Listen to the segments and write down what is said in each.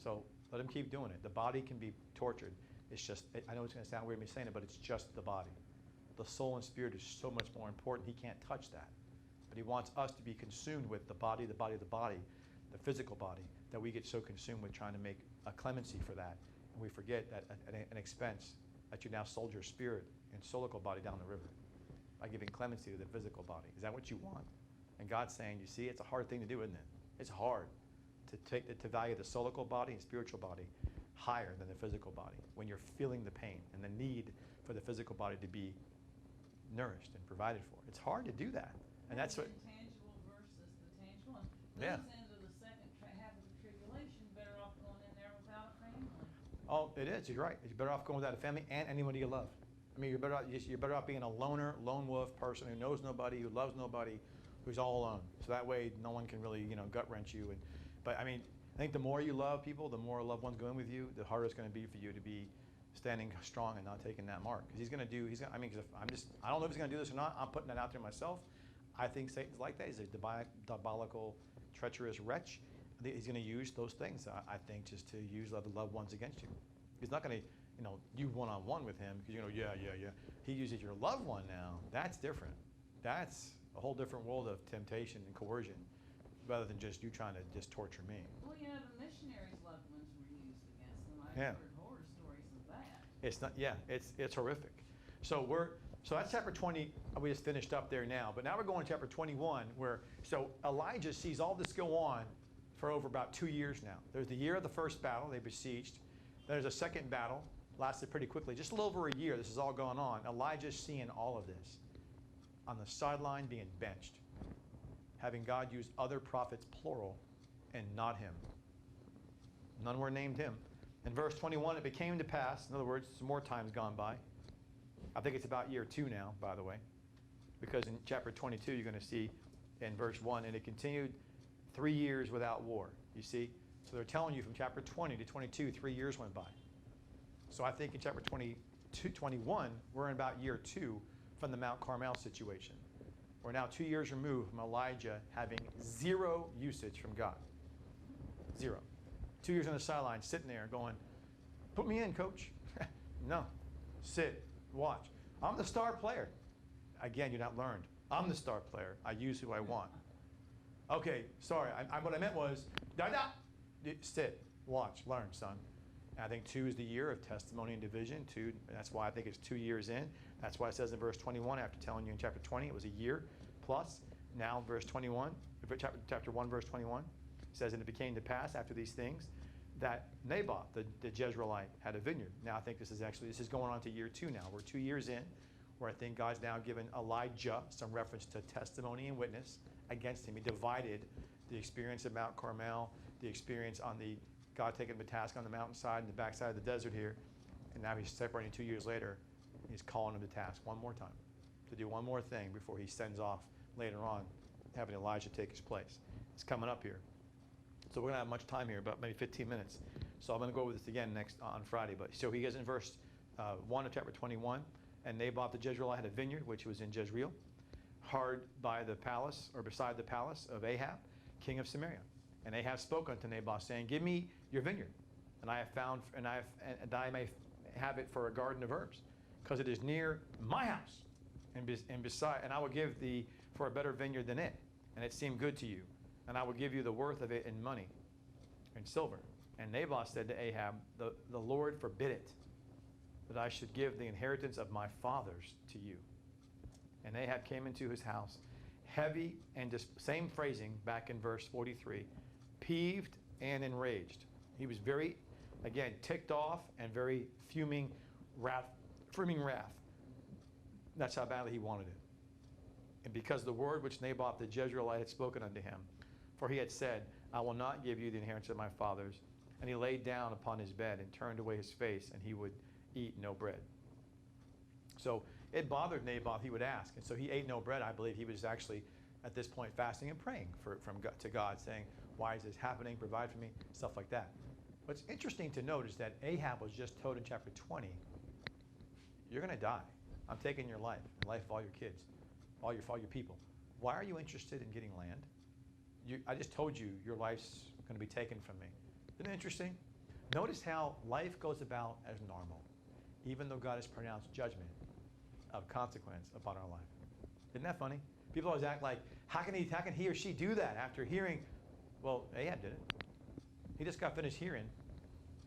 So let him keep doing it. The body can be tortured. It's just, I know it's going to sound weird me saying it, but it's just the body. The soul and spirit is so much more important. He can't touch that. But he wants us to be consumed with the body, the body, the body, the physical body, that we get so consumed with trying to make a clemency for that. And we forget that at an expense that you now sold your spirit and soulical body down the river by giving clemency to the physical body. Is that what you want? And God's saying, you see, it's a hard thing to do, isn't it? It's hard to value the soulical body and spiritual body higher than the physical body when you're feeling the pain and the need for the physical body to be nourished and provided for. It's hard to do that. And that's what... The intangible versus the tangible. And yeah. those into the second half of the tribulation, better off going in there without a family. Oh, it is. You're right. You're better off going without a family and anybody you love. I mean, you're better off being a loner, lone wolf person who knows nobody, who loves nobody, who's all alone. So that way, no one can really, gut wrench you. But I mean, I think the more you love people, the more loved ones go in with you, the harder it's going to be for you to be standing strong and not taking that mark. Because I don't know if he's going to do this or not. I'm putting that out there myself. I think Satan's like that. He's a diabolical, treacherous wretch. I think he's going to use those things, I think, just to use the loved ones against you. He's not going to, you one-on-one with him because, yeah. He uses your loved one now. That's different. That's a whole different world of temptation and coercion rather than just you trying to just torture me. Well, the missionaries' loved ones were used against them. I've Yeah. heard horror stories of that. It's not, yeah, it's horrific. So that's chapter 20. We just finished up there now, but now we're going to chapter 21 so Elijah sees all this go on for over about 2 years now. There's the year of the first battle, they besieged. There's a second battle, lasted pretty quickly, just a little over a year. This has all gone on. Elijah's seeing all of this on the sideline being benched, having God use other prophets, plural, and not him. None were named him. In verse 21, it became to pass, in other words, some more time's gone by. I think it's about year 2 now, by the way, because in chapter 22, you're going to see in verse 1, and it continued 3 years without war, you see? So they're telling you from chapter 20 to 22, 3 years went by. So I think in chapter 21, we're in about year 2 from the Mount Carmel situation. We're now 2 years removed from Elijah having zero usage from God. Zero. 2 years on the sideline, sitting there going, put me in, coach. No. Sit. Watch. I'm the star player. Again, you're not learned. I'm the star player. I use who I want. Okay, sorry. What I meant was, sit. Watch. Learn, son. And I think 2 is the year of testimony and division. 2, that's why I think it's 2 years in. That's why it says in verse 21, after telling you in chapter 20, it was a year plus. Now, verse 21, chapter 1, verse 21, says, and it became to pass after these things that Naboth, the Jezreelite, had a vineyard. Now, I think this is going on to year 2 now. We're 2 years in, where I think God's now given Elijah some reference to testimony and witness against him. He divided the experience of Mount Carmel, the experience on the God taking the task on the mountainside and the backside of the desert here, and now he's separating 2 years later. He's calling him to task one more time to do one more thing before he sends off later on, having Elijah take his place. It's coming up here. So we're going to have much time here, about maybe 15 minutes. So I'm going to go over this again on Friday. But so he goes in verse 1 of chapter 21, and Naboth the Jezreelite had a vineyard, which was in Jezreel, hard by the palace, or beside the palace of Ahab, king of Samaria. And Ahab spoke unto Naboth, saying, give me your vineyard, and I may have it for a garden of herbs, because it is near my house, and I will give thee for a better vineyard than it, and it seemed good to you, and I will give you the worth of it in money and silver. And Naboth said to Ahab, the Lord forbid it, that I should give the inheritance of my fathers to you. And Ahab came into his house, heavy and same phrasing back in verse 43, peeved and enraged. He was very, again, ticked off and very fuming wrath. That's how badly he wanted it. And because the word which Naboth the Jezreelite had spoken unto him, for he had said, I will not give you the inheritance of my fathers. And he laid down upon his bed and turned away his face, and he would eat no bread. So it bothered Naboth. He would ask. And so he ate no bread. I believe he was actually, at this point, fasting and praying to God, saying, why is this happening? Provide for me, stuff like that. What's interesting to note is that Ahab was just told in chapter 20, you're going to die. I'm taking your life and life of all your kids, all your people. Why are you interested in getting land? I just told you your life's going to be taken from me. Isn't it interesting? Notice how life goes about as normal, even though God has pronounced judgment of consequence upon our life. Isn't that funny? People always act like, how can he or she do that after hearing? Well, Ahab did it. He just got finished hearing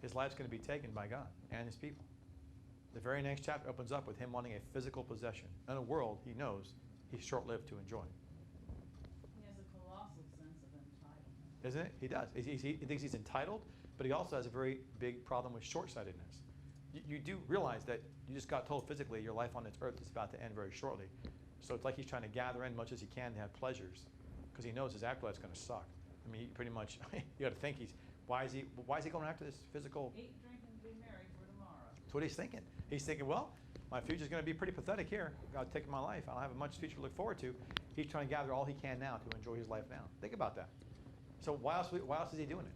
his life's going to be taken by God and his people. The very next chapter opens up with him wanting a physical possession in a world he knows he's short-lived to enjoy. He has a colossal sense of entitlement. Isn't it? He does. He thinks he's entitled, but he also has a very big problem with short-sightedness. You do realize that you just got told physically your life on this earth is about to end very shortly. So it's like he's trying to gather in much as he can to have pleasures because he knows his afterlife's going to suck. I mean, he pretty much, you got to think why is he going after this physical? Eat, drink, and be merry for tomorrow. That's what he's thinking. He's thinking, well, my future's going to be pretty pathetic here. God's taking my life. I don't have much future to look forward to. He's trying to gather all he can now to enjoy his life now. Think about that. So why else is he doing it?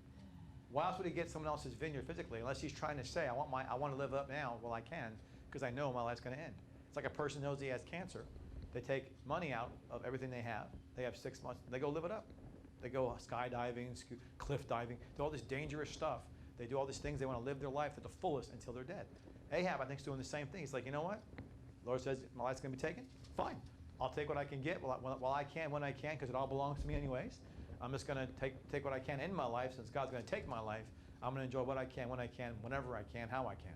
Why else would he get someone else's vineyard physically? Unless he's trying to say, I want to live up now while I can, because I know my life's going to end. It's like a person knows he has cancer. They take money out of everything they have. They have 6 months. They go live it up. They go skydiving, cliff diving, do all this dangerous stuff. They do all these things. They want to live their life to the fullest until they're dead. Ahab, I think, is doing the same thing. He's like, you know what? The Lord says my life's going to be taken. Fine. I'll take what I can get while I can, when I can, because it all belongs to me anyways. I'm just going to take what I can in my life. Since God's going to take my life, I'm going to enjoy what I can, when I can, whenever I can, how I can.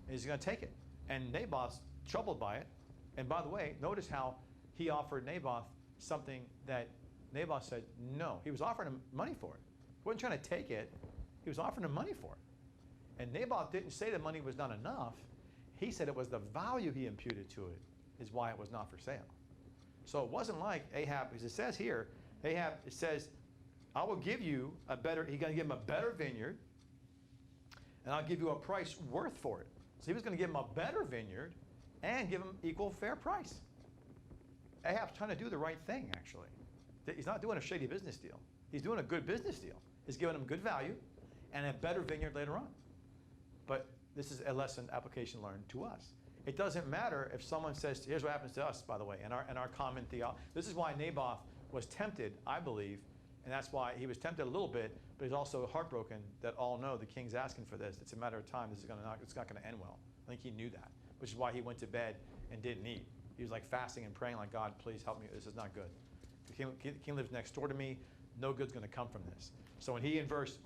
And he's going to take it. And Naboth's troubled by it. And by the way, notice how he offered Naboth something that Naboth said no. He was offering him money for it. He wasn't trying to take it. He was offering him money for it. And Naboth didn't say the money was not enough. He said it was the value he imputed to it is why it was not for sale. So it wasn't like Ahab, because it says here, Ahab, it says, I will give you a better, he's going to give him a better vineyard, and I'll give you a price worth for it. So he was going to give him a better vineyard and give him equal fair price. Ahab's trying to do the right thing, actually. He's not doing a shady business deal. He's doing a good business deal. He's giving him good value and a better vineyard later on. But this is a lesson application learned to us. It doesn't matter if someone says, here's what happens to us, by the way, in our common theology. This is why Naboth was tempted, I believe, and that's why he was tempted a little bit, but he's also heartbroken that all know the king's asking for this. It's a matter of time. It's not going to end well. I think he knew that, which is why he went to bed and didn't eat. He was like fasting and praying like, God, please help me. This is not good. The king lives next door to me. No good's going to come from this. So when he in verse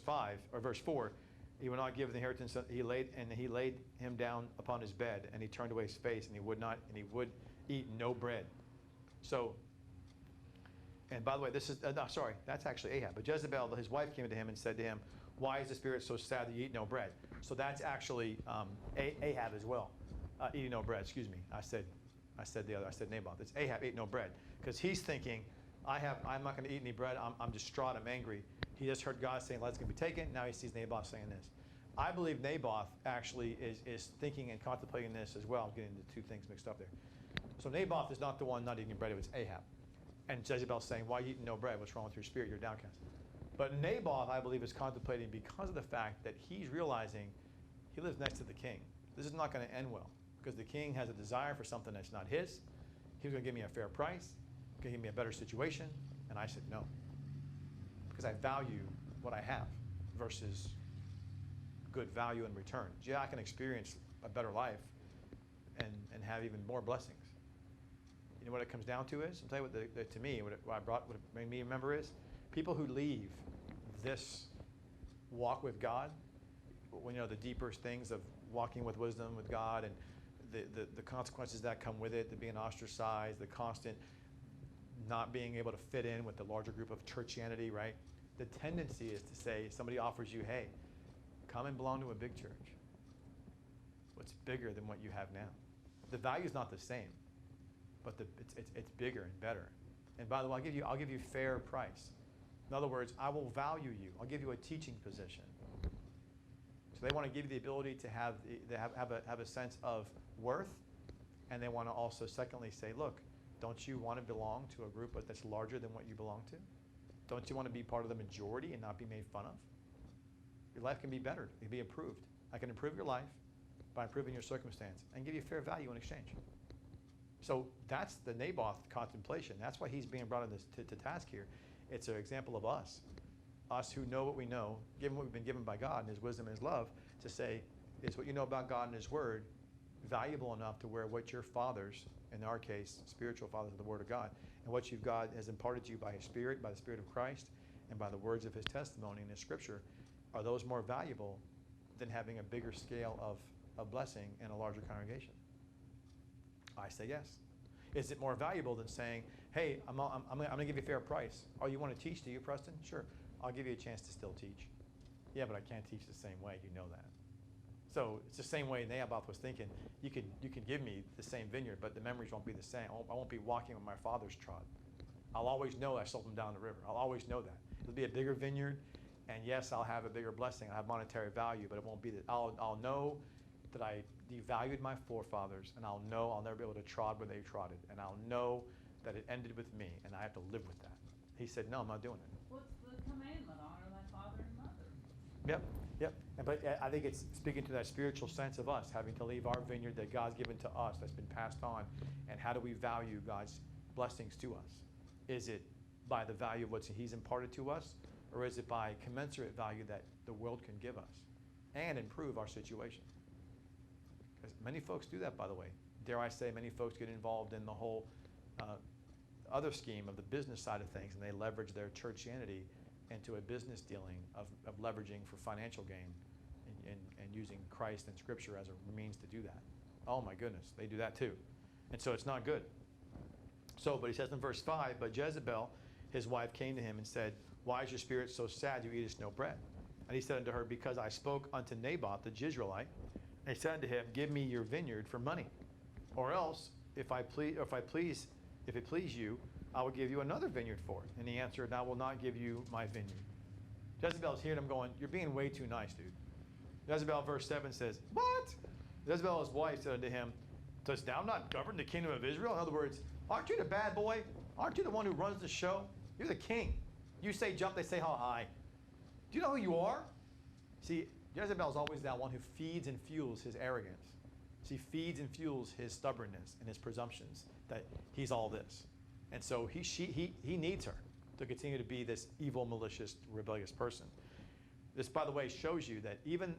5 or verse 4, he would not give the inheritance. He laid him down upon his bed, and he turned away his face, and he would eat no bread. So, and by the way, that's actually Ahab. But Jezebel, his wife, came to him and said to him, "Why is the spirit so sad that you eat no bread?" So that's actually Ahab as well, eating no bread. Excuse me, I said Naboth. It's Ahab ate no bread because he's thinking, I'm not going to eat any bread. I'm distraught. I'm angry. He just heard God saying, "Let's going to be taken." Now he sees Naboth saying this. I believe Naboth actually is thinking and contemplating this as well. I'm getting the two things mixed up there. So Naboth is not the one not eating bread. It was Ahab. And Jezebel's saying, "Why are you eating no bread? What's wrong with your spirit? You're downcast." But Naboth, I believe, is contemplating because of the fact that he's realizing he lives next to the king. This is not going to end well because the king has a desire for something that's not his. He was going to give me a fair price, going to give me a better situation, and I said no because I value what I have versus good value in return. Yeah, I can experience a better life and have even more blessings. You know what it comes down to is, I'll tell you what to me, what it made me remember is, people who leave this walk with God, when the deeper things of walking with wisdom with God and the consequences that come with it, the being ostracized, the constant not being able to fit in with the larger group of churchianity, right? The tendency is to say, somebody offers you, hey, come and belong to a big church. What's bigger than what you have now? The value's not the same, but it's bigger and better. And by the way, I'll give you fair price. In other words, I will value you. I'll give you a teaching position. So they want to give you the ability to have a sense of worth, and they want to also, secondly, say, look, don't you want to belong to a group that's larger than what you belong to? Don't you want to be part of the majority and not be made fun of? Your life can be better. It can be improved. I can improve your life by improving your circumstance and give you fair value in exchange. So that's the Naboth contemplation. That's why he's being brought in to task here. It's an example of us. us who know what we know, given what we've been given by God and his wisdom and his love, to say, is what you know about God and his word valuable enough to where what your fathers, in our case, spiritual fathers of the word of God, and what you've God has imparted to you by his spirit, by the spirit of Christ, and by the words of his testimony in his scripture, are those more valuable than having a bigger scale of blessing and a larger congregation? I say yes. Is it more valuable than saying, hey, I'm going to give you a fair price. Oh, you want to teach, do you, Preston? Sure. I'll give you a chance to still teach. Yeah, but I can't teach the same way. You know that. So it's the same way Naboth was thinking. You could give me the same vineyard, but the memories won't be the same. I won't be walking with my father's trod. I'll always know I sold them down the river. I'll always know that. It'll be a bigger vineyard, and yes, I'll have a bigger blessing. I'll have monetary value, but it won't be that. I'll know that I devalued my forefathers, and I'll know I'll never be able to trod where they trotted, and I'll know that it ended with me, and I have to live with that. He said, no, I'm not doing it. What's the commandment? Honor thy father and mother. Yep. But I think it's speaking to that spiritual sense of us having to leave our vineyard that God's given to us, that's been passed on, and how do we value God's blessings to us? Is it by the value of what he's imparted to us, or is it by commensurate value that the world can give us and improve our situation? Because many folks do that, by the way. Dare I say, many folks get involved in the whole other scheme of the business side of things, and they leverage their churchianity into a business dealing of leveraging for financial gain and using Christ and Scripture as a means to do that. Oh my goodness, they do that too. And so it's not good. So, but he says in verse 5, but Jezebel, his wife, came to him and said, why is your spirit so sad, you eatest no bread? And he said unto her, because I spoke unto Naboth the Jezreelite, and he said unto him, give me your vineyard for money, or else, if it please you, I will give you another vineyard for it. And he answered, I will not give you my vineyard. Jezebel's hearing him going, you're being way too nice, dude. Jezebel, verse 7 says, what? Jezebel, his wife, said unto him, dost thou not govern the kingdom of Israel? In other words, aren't you the bad boy? Aren't you the one who runs the show? You're the king. You say jump, they say how high. Do you know who you are? See, Jezebel's always that one who feeds and fuels his arrogance. She feeds and fuels his stubbornness and his presumptions that he's all this. And so he needs her to continue to be this evil, malicious, rebellious person. This, by the way, shows you that even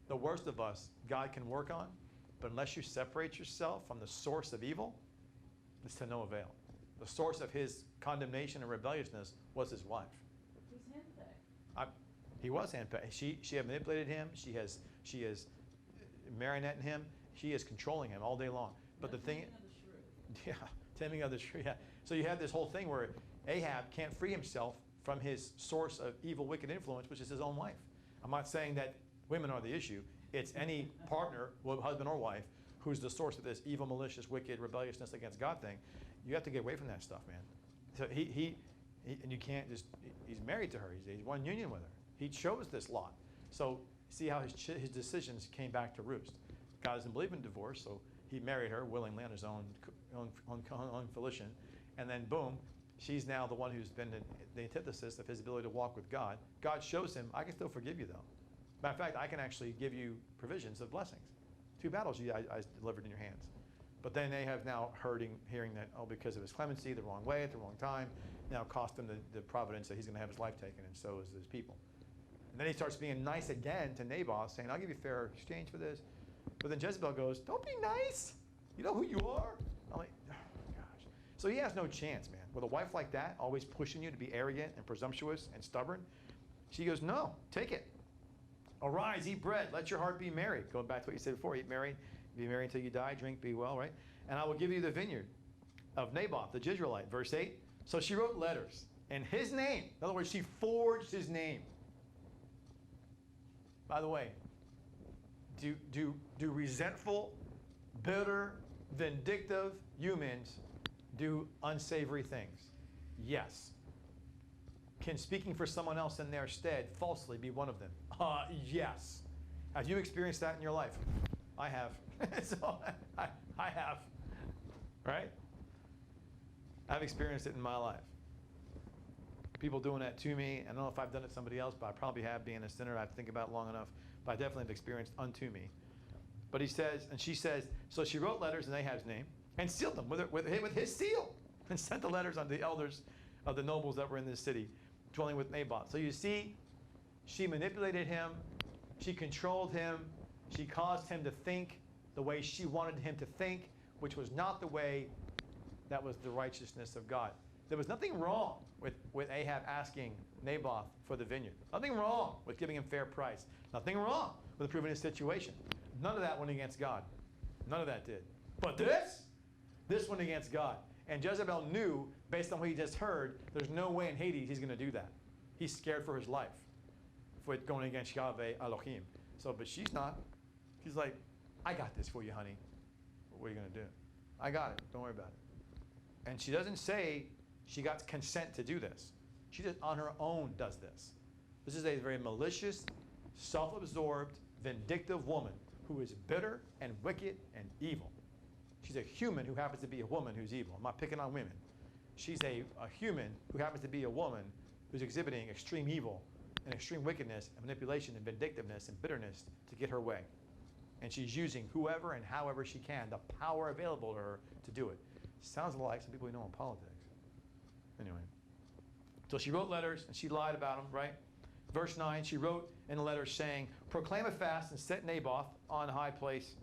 the worst of us, God can work on, but unless you separate yourself from the source of evil, it's to no avail. The source of his condemnation and rebelliousness was his wife. He's handpicked. He was handpicked. She had manipulated him. She is marionetting him. She is controlling him all day long. But the thing, taming of the shrew. Yeah. So you have this whole thing where Ahab can't free himself from his source of evil, wicked influence, which is his own wife. I'm not saying that women are the issue. It's any partner, husband or wife, who's the source of this evil, malicious, wicked, rebelliousness against God thing. You have to get away from that stuff, man. So he and you can't just, he's married to her. He's one union with her. He chose this lot. So see how his decisions came back to roost. God doesn't believe in divorce, so he married her willingly on his own volition. And then boom, she's now the one who's been the antithesis of his ability to walk with God. God shows him, I can still forgive you though. Matter of fact, I can actually give you provisions of blessings. 2 battles I delivered in your hands. But then they have now hearing that, oh, because of his clemency, the wrong way, at the wrong time, now cost him the providence that he's going to have his life taken, and so is his people. And then he starts being nice again to Naboth, saying, I'll give you fair exchange for this. But then Jezebel goes, don't be nice. You know who you are? I'm like, oh, gosh. So he has no chance, man. With a wife like that, always pushing you to be arrogant and presumptuous and stubborn, she goes, no, take it. Arise, eat bread, let your heart be merry. Going back to what you said before, eat merry, be merry until you die, drink, be well, right? And I will give you the vineyard of Naboth, the Jezreelite. Verse 8. So she wrote letters in his name. In other words, she forged his name. By the way, do resentful, bitter, vindictive humans do unsavory things? Yes. Can speaking for someone else in their stead falsely be one of them? Yes. Have you experienced that in your life? I have. So I have. Right? I've experienced it in my life. People doing that to me. I don't know if I've done it to somebody else, but I probably have, being a sinner. I have to think about it long enough. But I definitely have experienced unto me. But he says, and she says, so she wrote letters in Ahab's name and sealed them with his seal, and sent the letters unto the elders of the nobles that were in this city. dwelling with Naboth. So you see, she manipulated him. She controlled him. She caused him to think the way she wanted him to think, which was not the way that was the righteousness of God. There was nothing wrong with Ahab asking Naboth for the vineyard. Nothing wrong with giving him fair price. Nothing wrong with improving his situation. None of that went against God. None of that did. But this went against God. And Jezebel knew, based on what he just heard, there's no way in Hades he's going to do that. He's scared for his life for it going against Yahweh Elohim. So, but she's not. She's like, I got this for you, honey. What are you going to do? I got it. Don't worry about it. And she doesn't say she got consent to do this. She just on her own does this. This is a very malicious, self-absorbed, vindictive woman who is bitter and wicked and evil. She's a human who happens to be a woman who's evil. I'm not picking on women. She's a human who happens to be a woman who's exhibiting extreme evil and extreme wickedness and manipulation and vindictiveness and bitterness to get her way. And she's using whoever and however she can, the power available to her to do it. Sounds like some people you know in politics. Anyway. So she wrote letters and she lied about them, right? Verse 9, she wrote in the letter saying, proclaim a fast and set Naboth on a high place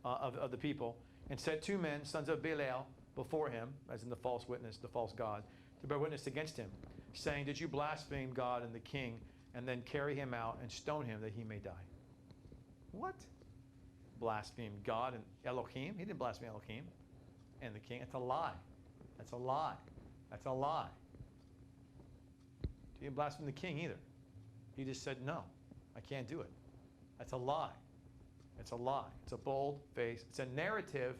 of the people, and set 2 men, sons of Belial, before him, as in the false witness, the false god, to bear witness against him, saying, did you blaspheme God and the king, and then carry him out and stone him that he may die? What? Blaspheme God and Elohim? He didn't blaspheme Elohim and the king. It's a lie. That's a lie. That's a lie. He didn't blaspheme the king either. He just said, no, I can't do it. That's a lie. It's a lie. It's a bold face. It's a narrative.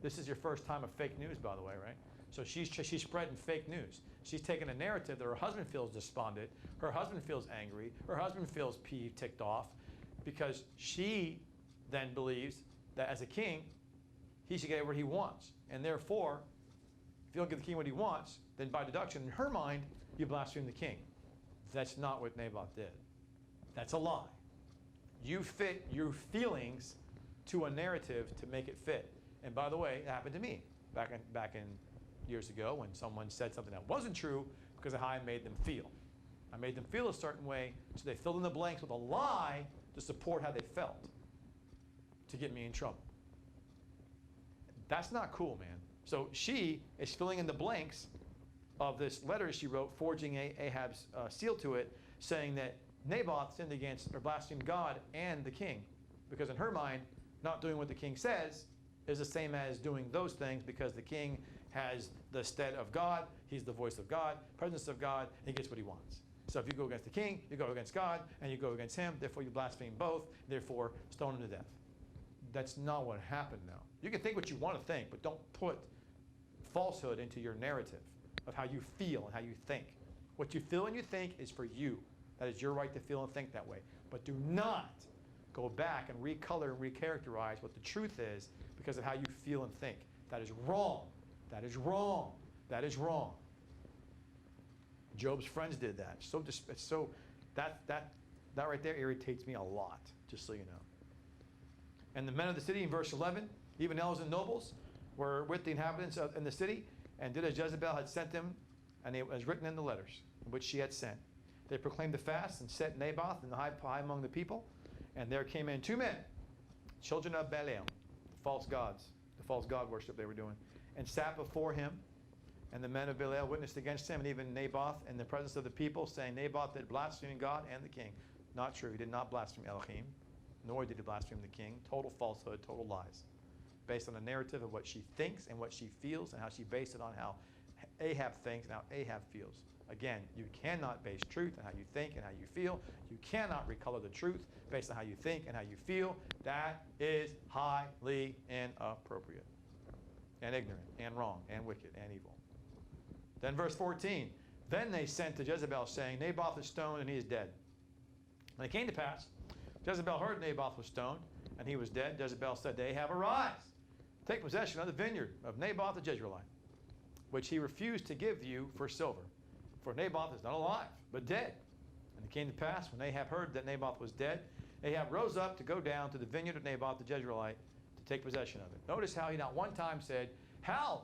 This is your first time of fake news, by the way, right? So she's spreading fake news. She's taking a narrative that her husband feels despondent, her husband feels angry, her husband feels peeved, ticked off, because she then believes that as a king, he should get what he wants. And therefore, if you don't give the king what he wants, then by deduction, in her mind, you blaspheme the king. That's not what Naboth did. That's a lie. You fit your feelings to a narrative to make it fit. And by the way, it happened to me back in years ago when someone said something that wasn't true because of how I made them feel. I made them feel a certain way, so they filled in the blanks with a lie to support how they felt to get me in trouble. That's not cool, man. So she is filling in the blanks of this letter she wrote, forging Ahab's seal to it, saying that Naboth sinned against or blasphemed God and the king. Because in her mind, not doing what the king says is the same as doing those things, because the king has the stead of God, he's the voice of God, presence of God, and he gets what he wants. So if you go against the king, you go against God, and you go against him, therefore you blaspheme both, therefore stone him to death. That's not what happened now. You can think what you want to think, but don't put falsehood into your narrative of how you feel and how you think. What you feel and you think is for you. That is your right to feel and think that way. But do not go back and recolor and recharacterize what the truth is because of how you feel and think. That is wrong. That is wrong. That is wrong. Job's friends did that. That right there irritates me a lot, just so you know. And the men of the city, in verse 11, even elders and nobles, were with the inhabitants in the city, and did as Jezebel had sent them, and it was written in the letters which she had sent. They proclaimed the fast and set Naboth in the high among the people, and there came in 2 men, children of Belial, the false gods, the false god worship they were doing, and sat before him. And the men of Belial witnessed against him, and even Naboth in the presence of the people, saying, Naboth did blaspheme God and the king. Not true. He did not blaspheme Elohim, nor did he blaspheme the king. Total falsehood, total lies, based on a narrative of what she thinks and what she feels, and how she based it on how Ahab thinks and how Ahab feels. Again, you cannot base truth on how you think and how you feel. You cannot recolor the truth based on how you think and how you feel. That is highly inappropriate and ignorant and wrong and wicked and evil. Then verse 14, then they sent to Jezebel, saying, Naboth is stoned and he is dead. And it came to pass, Jezebel heard Naboth was stoned and he was dead. Jezebel said to Ahab, arise, take possession of the vineyard of Naboth the Jezreelite, which he refused to give you for silver. For Naboth is not alive, but dead. And it came to pass, when Ahab heard that Naboth was dead, Ahab rose up to go down to the vineyard of Naboth the Jezreelite to take possession of it. Notice how he not one time said, how,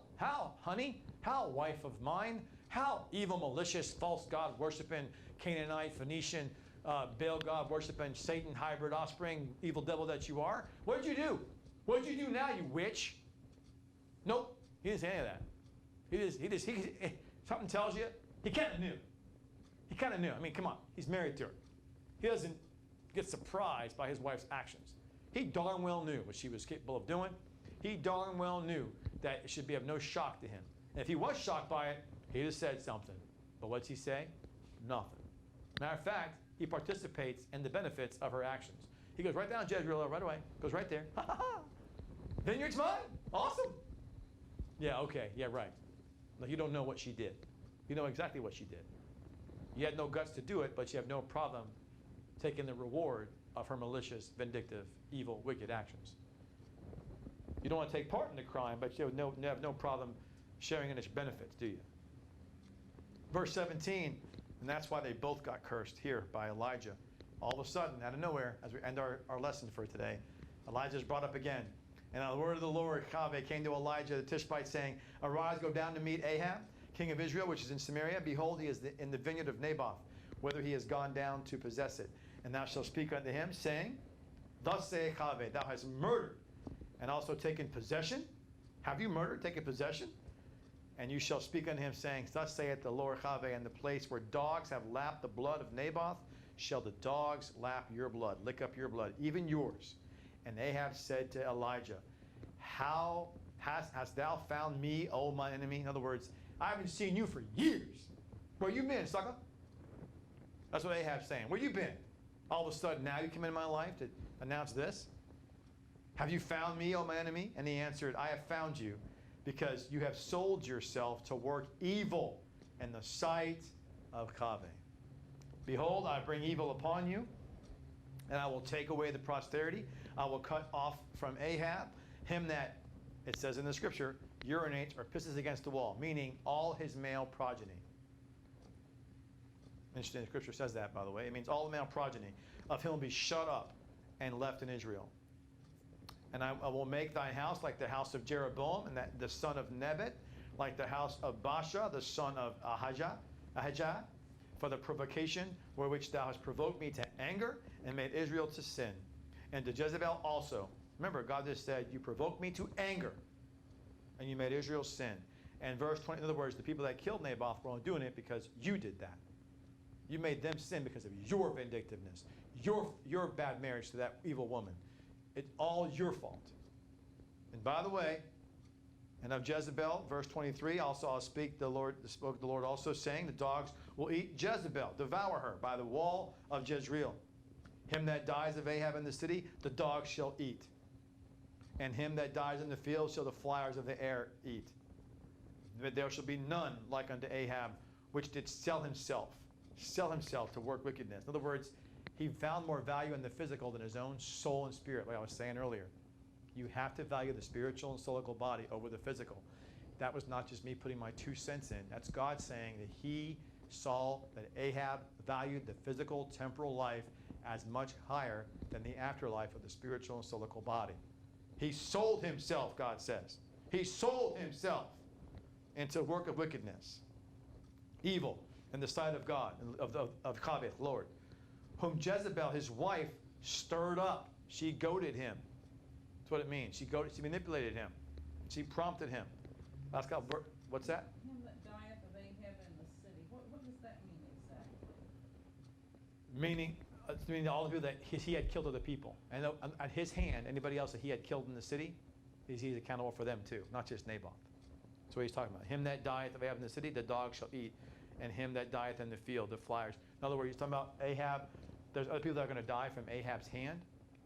honey, how, wife of mine, How evil, malicious, false god worshiping, Canaanite, Phoenician, Baal god worshiping, Satan hybrid offspring, evil devil that you are. What did you do? What did you do now, you witch? Nope, he didn't say any of that. Something tells you, he kind of knew. He kind of knew. I mean, come on, he's married to her. He doesn't get surprised by his wife's actions. He darn well knew what she was capable of doing. He darn well knew that it should be of no shock to him. And if he was shocked by it, he'd have said something. But what's he say? Nothing. Matter of fact, he participates in the benefits of her actions. He goes right down Jezreel right away. Goes right there. Ha ha ha. Vineyard's mine. Awesome. Yeah, okay. Yeah, right. No, you don't know what she did. You know exactly what she did. You had no guts to do it, but you have no problem taking the reward of her malicious, vindictive, evil, wicked actions. You don't want to take part in the crime, but you have no problem sharing in its benefits, do you? Verse 17, and that's why they both got cursed here by Elijah. All of a sudden, out of nowhere, as we end our lesson for today, Elijah is brought up again. And the word of the Lord, Yahweh, came to Elijah the Tishbite, saying, Arise, go down to meet Ahab, king of Israel, which is in Samaria. Behold, he is in the vineyard of Naboth, whither he has gone down to possess it. And thou shalt speak unto him, saying, Thus saith Yahweh, thou hast murdered, and also taken possession. Have you murdered, taken possession? And you shall speak unto him, saying, Thus saith the Lord Yahweh, in the place where dogs have lapped the blood of Naboth, shall the dogs lap your blood, lick up your blood, even yours. And Ahab said to Elijah, How hast thou found me, O my enemy? In other words, I haven't seen you for years. Where you been, sucker? That's what Ahab's saying. Where you been? All of a sudden, now you come into my life to announce this? Have you found me, O my enemy? And he answered, I have found you, because you have sold yourself to work evil in the sight of Yahweh. Behold, I bring evil upon you, and I will take away the posterity. I will cut off from Ahab him that, it says in the scripture, urinates or pisses against the wall, meaning all his male progeny. Interesting, the scripture says that, by the way. It means all the male progeny of him will be shut up and left in Israel. And I will make thy house like the house of Jeroboam, and the son of Nebat, like the house of Baasha, the son of Ahijah, for the provocation wherewith thou hast provoked me to anger and made Israel to sin. And to Jezebel also. Remember, God just said, you provoked me to anger, and you made Israel sin. And verse 20, in other words, the people that killed Naboth were only doing it because you did that. You made them sin because of your vindictiveness, your bad marriage to that evil woman. It's all your fault. And by the way, and of Jezebel, verse 23, also I'll spoke the Lord also, saying, the dogs will eat Jezebel, devour her by the wall of Jezreel. Him that dies of Ahab in the city, the dogs shall eat. And him that dies in the field shall the flyers of the air eat. But there shall be none like unto Ahab, which did sell himself to work wickedness. In other words, he found more value in the physical than his own soul and spirit, like I was saying earlier. You have to value the spiritual and soulical body over the physical. That was not just me putting my 2 cents in. That's God saying that he saw that Ahab valued the physical, temporal life as much higher than the afterlife of the spiritual and soulical body. He sold himself, God says. He sold himself into work of wickedness, evil in the sight of God, of Yahweh, Lord, whom Jezebel, his wife, stirred up. She goaded him. That's what it means. She manipulated him. She prompted him. What's that? Him that dieth of Ahab in the city. What does that mean exactly? Meaning all of you that he had killed other people. And at his hand, anybody else that he had killed in the city, he's accountable for them too, not just Naboth. That's what he's talking about. Him that dieth of Ahab in the city, the dogs shall eat. And him that dieth in the field, the flyers. In other words, he's talking about Ahab. There's other people that are going to die from Ahab's hand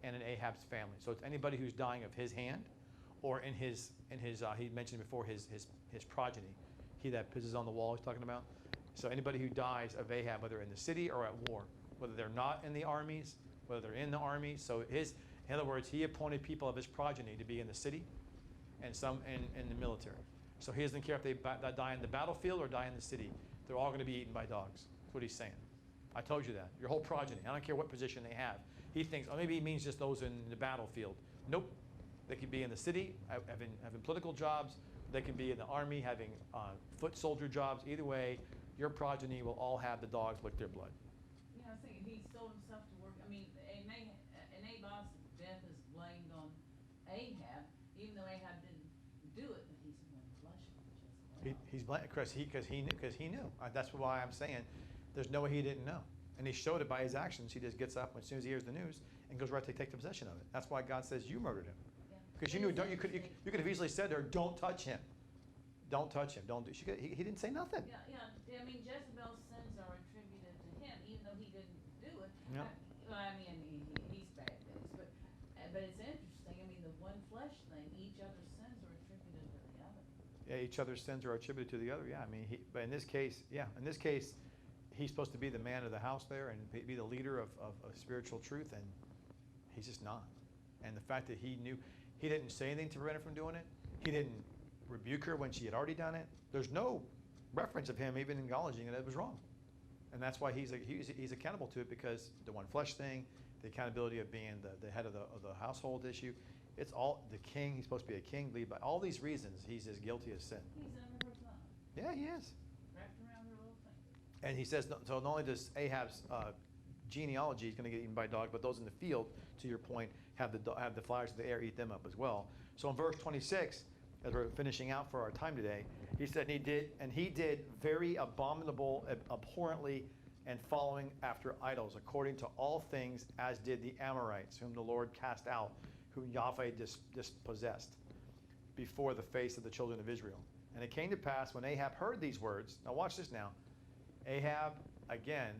and in Ahab's family. So it's anybody who's dying of his hand or in his he mentioned before his progeny. He that pisses on the wall he's talking about. So anybody who dies of Ahab, whether in the city or at war, whether they're not in the armies, whether they're in the armies. So in other words, he appointed people of his progeny to be in the city and some in the military. So he doesn't care if they die in the battlefield or die in the city. They're all going to be eaten by dogs. That's what he's saying. I told you that. Your whole progeny. I don't care what position they have. He thinks, oh, maybe he means just those in the battlefield. Nope. They could be in the city, having political jobs, They can be in the army having foot soldier jobs. Either way, your progeny will all have the dogs lick their blood. Yeah, I was thinking he sold himself to work. I mean, Naboth's death is blamed on Ahab, even though Ahab didn't do it, but he's one flesh with Jezebel. He's blamed because he knew. That's why I'm saying there's no way he didn't know. And he showed it by his actions. He just gets up as soon as he hears the news and goes right to take the possession of it. That's why God says you murdered him. Yeah. Because you knew, you could have easily said to her, don't touch him. Don't touch him. Don't do. He didn't say nothing. Yeah. I mean, Jezebel's sins are attributed to him, even though he didn't do it. Yeah. He's bad news, but it's interesting. I mean, the one flesh thing, each other's sins are attributed to the other. Yeah, each other's sins are attributed to the other. Yeah, I mean, but in this case, he's supposed to be the man of the house there and be the leader of spiritual truth, and he's just not. And the fact that he knew, he didn't say anything to prevent her from doing it. He didn't rebuke her when she had already done it. There's no reference of him even acknowledging that it was wrong. And that's why he's accountable to it, because the one flesh thing, the accountability of being the head of the household issue, it's all the king. He's supposed to be a king, lead by all these reasons. He's as guilty as sin. He's under her thumb, Yeah, he is. wrapped around her little finger. And he says, so not only does Ahab's genealogy is going to get eaten by a dog, but those in the field, to your point, have the flowers of the air eat them up as well. So in verse 26, as we're finishing out for our time today, he said, he did very abominable, abhorrently, and following after idols, according to all things as did the Amorites, whom the Lord cast out, whom Yahweh dispossessed before the face of the children of Israel. And it came to pass when Ahab heard these words, now watch this now, Ahab, again,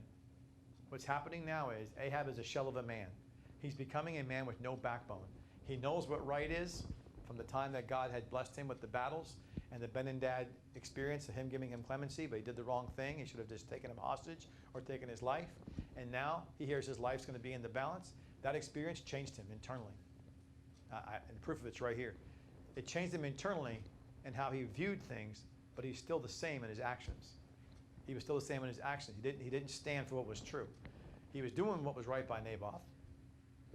what's happening now is Ahab is a shell of a man. He's becoming a man with no backbone. He knows what right is from the time that God had blessed him with the battles and the Ben-Hadad experience of him giving him clemency, but he did the wrong thing. He should have just taken him hostage or taken his life. And now he hears his life's going to be in the balance. That experience changed him internally. And proof of it's right here. It changed him internally in how he viewed things, but he's still the same in his actions. He was still the same in his actions. He didn't stand for what was true. He was doing what was right by Naboth,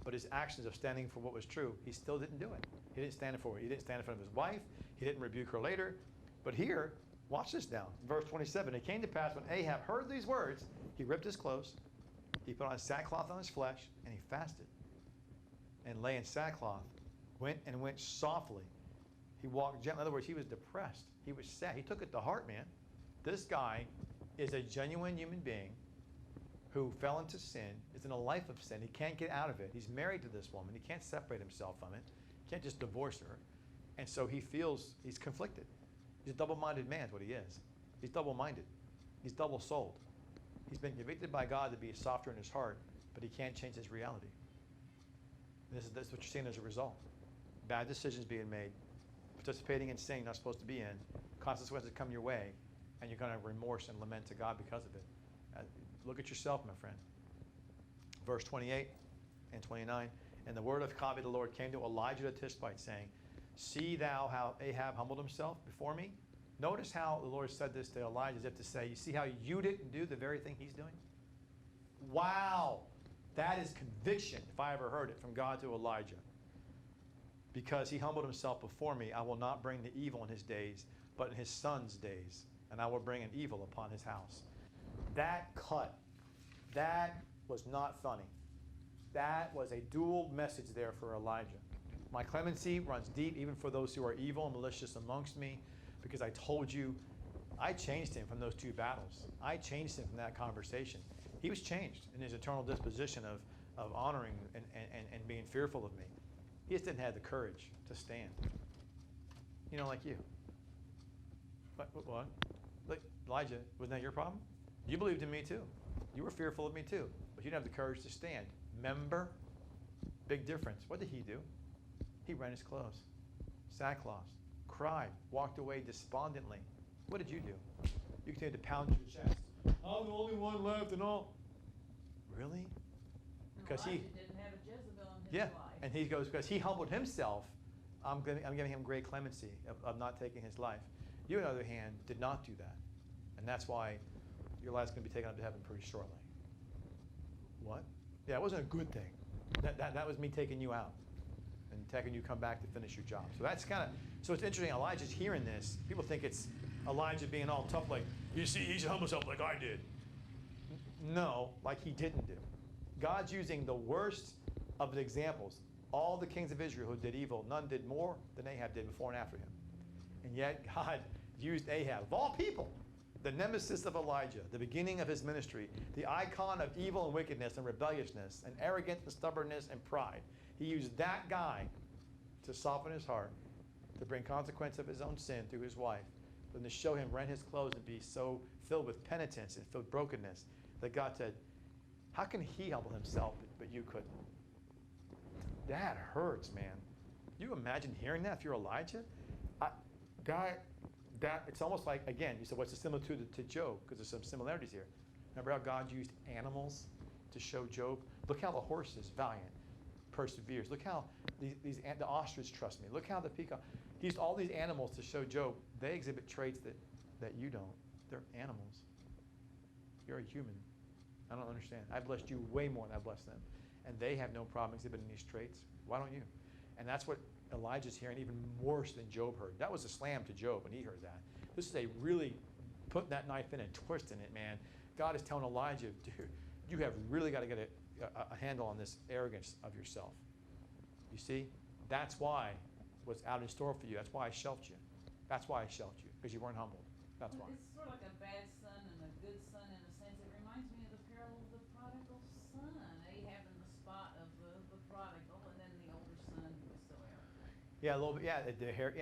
but his actions of standing for what was true, he still didn't do it. He didn't stand for it. He didn't stand in front of his wife. He didn't rebuke her later. But here, watch this now. Verse 27, it came to pass when Ahab heard these words, he ripped his clothes, he put on sackcloth on his flesh, and he fasted and lay in sackcloth, went softly. He walked gently. In other words, he was depressed. He was sad. He took it to heart, man. This guy is a genuine human being who fell into sin, is in a life of sin. He can't get out of it. He's married to this woman. He can't separate himself from it. He can't just divorce her. And so he feels he's conflicted. He's a double-minded man is what he is. He's double-minded. He's double-souled. He's been convicted by God to be softer in his heart, but he can't change his reality. This is what you're seeing as a result. Bad decisions being made, participating in sin you're not supposed to be in, consequences come your way, and you're going to remorse and lament to God because of it. Look at yourself, my friend. Verse 28 and 29. And the word of Yahweh the Lord came to Elijah the Tishbite, saying, See thou how Ahab humbled himself before me? Notice how the Lord said this to Elijah as if to say, you see how you didn't do the very thing he's doing? Wow. That is conviction, if I ever heard it, from God to Elijah. Because he humbled himself before me, I will not bring the evil in his days, but in his son's days, and I will bring an evil upon his house. That cut. That was not funny. That was a dual message there for Elijah. My clemency runs deep even for those who are evil and malicious amongst me, because I told you, I changed him from those two battles. I changed him from that conversation. He was changed in his eternal disposition of honoring and being fearful of me. He just didn't have the courage to stand. You know, like you. What? Like, Elijah, wasn't that your problem? You believed in me too. You were fearful of me too, but you didn't have the courage to stand. Remember? Big difference. What did he do? He rent his clothes, sackcloth, cried, walked away despondently. What did you do? You continued to pound your chest. I'm the only one left and all. Really? Because Elijah didn't have a Jezebel in his yeah, life. and he goes, because he humbled himself, I'm giving him great clemency of not taking his life. You, on the other hand, did not do that. And that's why your life's going to be taken up to heaven pretty shortly. What? Yeah, it wasn't a good thing. That was me taking you out. and taking you come back to finish your job. So that's kind of, so it's interesting, Elijah's hearing this. People think it's Elijah being all tough, like, you see, he's humble himself like I did. No, like he didn't do. God's using the worst of the examples. All the kings of Israel who did evil, none did more than Ahab did before and after him. And yet God used Ahab, of all people, the nemesis of Elijah, the beginning of his ministry, the icon of evil and wickedness and rebelliousness and arrogance and stubbornness and pride. He used that guy to soften his heart, to bring consequence of his own sin through his wife, and to show him rent his clothes and be so filled with penitence and filled with brokenness that God said, how can he humble himself, but you couldn't? That hurts, man. You imagine hearing that if you're Elijah? It's almost like, again, you said, what's the similitude to Job? Because there's some similarities here. Remember how God used animals to show Job? Look how the horse is valiant, perseveres. Look how the ostrich trusts me. Look how the peacock. He used all these animals to show Job. They exhibit traits that you don't. They're animals. You're a human. I don't understand. I blessed you way more than I blessed them. And they have no problem exhibiting these traits. Why don't you? And that's what Elijah's hearing, even worse than Job heard. That was a slam to Job when he heard that. This is a really putting that knife in and twisting it, man. God is telling Elijah, dude, you have really got to get a handle on this arrogance of yourself. You see? That's why what's out in store for you. That's why I shelved you. That's why I shelved you, because you weren't humbled. That's why. It's sort of like a bad son and a good son in a sense. It reminds me of the parable of the prodigal son. Ahab in the spot of the prodigal, and then the older son who was so arrogant. Yeah, a little bit. Yeah,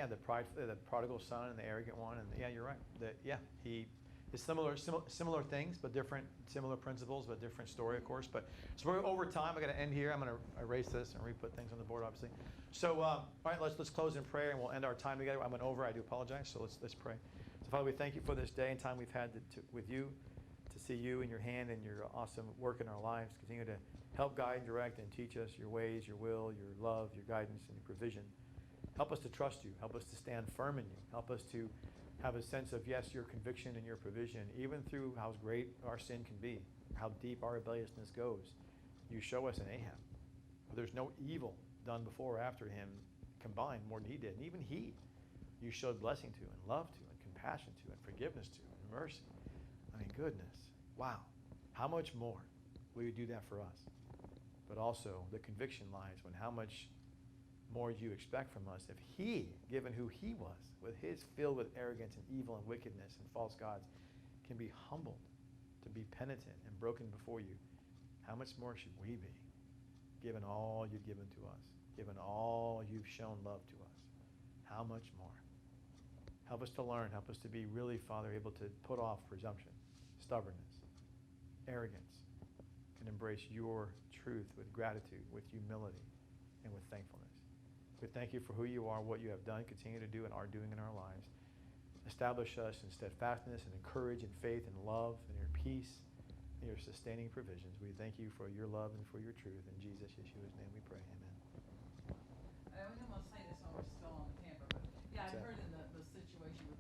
the prodigal son and the arrogant one, and yeah, you're right. It's similar things, but different. Similar principles, but different story, of course. But so we're over time. I got to end here. I'm going to erase this and re-put things on the board, obviously. So, all right, let's close in prayer, and we'll end our time together. I went over. I do apologize. So let's pray. So, Father, we thank you for this day and time we've had with you, to see you in your hand and your awesome work in our lives. Continue to help, guide, direct, and teach us your ways, your will, your love, your guidance, and your provision. Help us to trust you. Help us to stand firm in you. Help us to have a sense of, yes, your conviction and your provision, even through how great our sin can be, how deep our rebelliousness goes. You show us in Ahab. There's no evil done before or after him combined more than he did. And even he, you showed blessing to and love to and compassion to and forgiveness to and mercy. I mean, goodness. Wow. How much more will you do that for us? But also the conviction lies when how much more you expect from us if he, given who he was, with his filled with arrogance and evil and wickedness and false gods, can be humbled to be penitent and broken before you. How much more should we be, given all you've given to us, given all you've shown love to us? How much more? Help us to learn. Help us to be really, Father, able to put off presumption, stubbornness, arrogance, and embrace your truth with gratitude, with humility, and with thankfulness. We thank you for who you are, what you have done, continue to do, and are doing in our lives. Establish us in steadfastness and in courage and faith and love and your peace and your sustaining provisions. We thank you for your love and for your truth. In Jesus, Yeshua's name we pray. Amen. I was going to say this while we're still on the camera, but yeah, I heard in the situation with